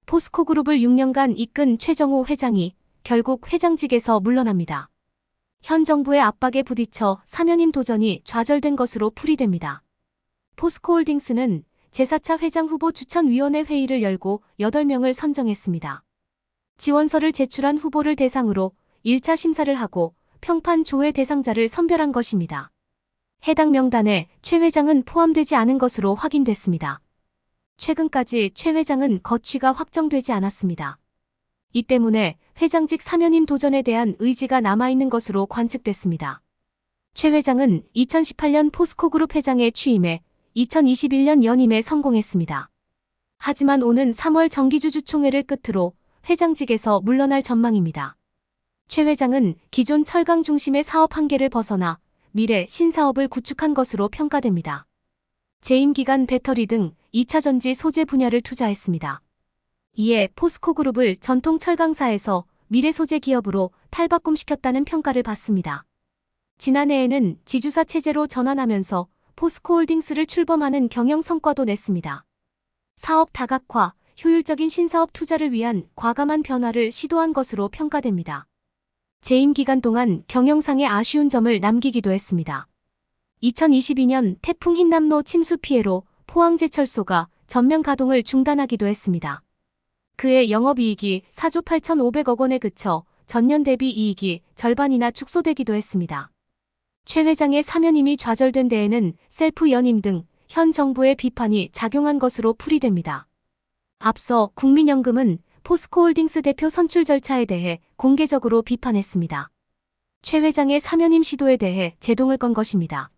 포스코그룹을 6년간 이끈 최정호 회장이 결국 회장직에서 물러납니다. 현 정부의 압박에 부딪혀 사면임 도전이 좌절된 것으로 풀이됩니다. 포스코홀딩스는 제4차 회장 후보 추천위원회 회의를 열고 8명을 선정했습니다. 지원서를 제출한 후보를 대상으로 1차 심사를 하고 평판 조회 대상자를 선별한 것입니다. 해당 명단에 최 회장은 포함되지 않은 것으로 확인됐습니다. 최근까지 최 회장은 거취가 확정되지 않았습니다. 이 때문에 회장직 사면임 도전에 대한 의지가 남아있는 것으로 관측됐습니다. 최 회장은 2018년 포스코그룹 회장에 취임해 2021년 연임에 성공했습니다. 하지만 오는 3월 정기주주총회를 끝으로 회장직에서 물러날 전망입니다. 최 회장은 기존 철강 중심의 사업 한계를 벗어나 미래 신사업을 구축한 것으로 평가됩니다. 재임 기간 배터리 등 2차 전지 소재 분야를 투자했습니다. 이에 포스코그룹을 전통 철강사에서 미래 소재 기업으로 탈바꿈시켰다는 평가를 받습니다. 지난해에는 지주사 체제로 전환하면서 포스코홀딩스를 출범하는 경영 성과도 냈습니다. 사업 다각화, 효율적인 신사업 투자를 위한 과감한 변화를 시도한 것으로 평가됩니다. 재임 기간 동안 경영상의 아쉬운 점을 남기기도 했습니다. 2022년 태풍 흰남노 침수 피해로 포항제철소가 전면 가동을 중단하기도 했습니다. 그의 영업이익이 4조 8,500억 원에 그쳐 전년 대비 이익이 절반이나 축소되기도 했습니다. 최 회장의 사면임이 좌절된 데에는 셀프 연임 등 현 정부의 비판이 작용한 것으로 풀이됩니다. 앞서 국민연금은 포스코홀딩스 대표 선출 절차에 대해 공개적으로 비판했습니다. 최 회장의 사면임 시도에 대해 제동을 건 것입니다.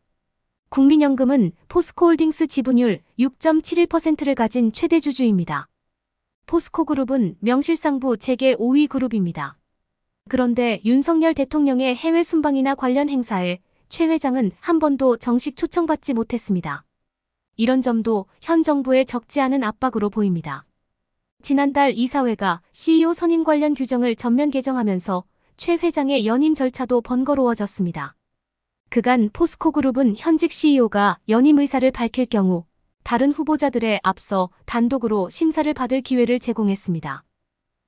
국민연금은 포스코홀딩스 지분율 6.71%를 가진 최대 주주입니다. 포스코그룹은 명실상부 재계 5위 그룹입니다. 그런데 윤석열 대통령의 해외 순방이나 관련 행사에 최 회장은 한 번도 정식 초청받지 못했습니다. 이런 점도 현 정부의 적지 않은 압박으로 보입니다. 지난달 이사회가 CEO 선임 관련 규정을 전면 개정하면서 최 회장의 연임 절차도 번거로워졌습니다. 그간 포스코그룹은 현직 CEO가 연임 의사를 밝힐 경우 다른 후보자들에 앞서 단독으로 심사를 받을 기회를 제공했습니다.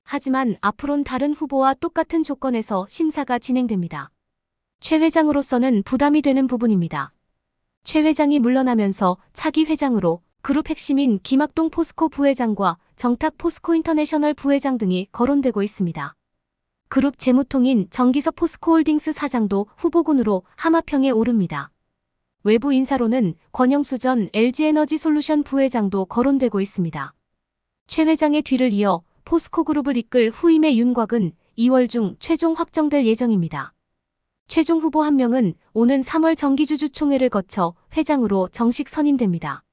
하지만 앞으론 다른 후보와 똑같은 조건에서 심사가 진행됩니다. 최 회장으로서는 부담이 되는 부분입니다. 최 회장이 물러나면서 차기 회장으로 그룹 핵심인 김학동 포스코 부회장과 정탁 포스코 인터내셔널 부회장 등이 거론되고 있습니다. 그룹 재무통인 정기석 포스코홀딩스 사장도 후보군으로 하마평에 오릅니다. 외부 인사로는 권영수 전 LG에너지솔루션 부회장도 거론되고 있습니다. 최 회장의 뒤를 이어 포스코그룹을 이끌 후임의 윤곽은 2월 중 최종 확정될 예정입니다. 최종 후보 한 명은 오는 3월 정기주주총회를 거쳐 회장으로 정식 선임됩니다.